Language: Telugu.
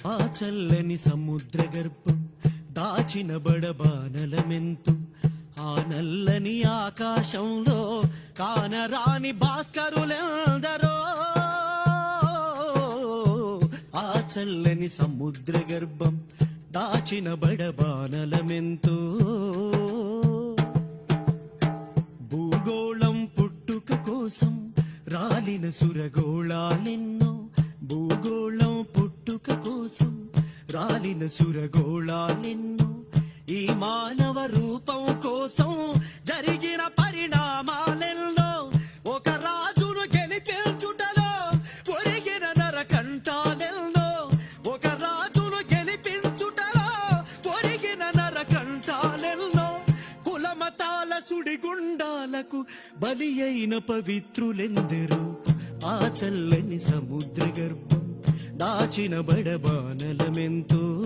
ఆ చల్లని సముద్ర గర్భం దాచిన బడబానలమెంతు, ఆ నల్లని ఆకాశంలో కానరాని భాస్కరులెందరో. ఆ చల్లని సముద్ర గర్భం దాచిన బడబానలమెంతో, భూగోళం పుట్టుక కోసం రాలిన సురగోళాలెన్నో, భూగోళం పుట్టుక కోసం రాలిన సురగోళాలెన్నో, ఈ మానవ రూపం కోసం జరిగిన పరిణామాలెన్నో. ఒక రాజును గెలిపించుటలో ఒరిగిన నరకంఠాలెన్నో, ఒక రాజును గెలిపించుటలో ఒరిగిన నరకంఠాలెన్నో. కులమతాల సుడిగుండాలకు బలి అయిన పవిత్రులెందరో. ఆ చల్లని సముద్ర గర్భం దాచిన బడబానలమెంతో.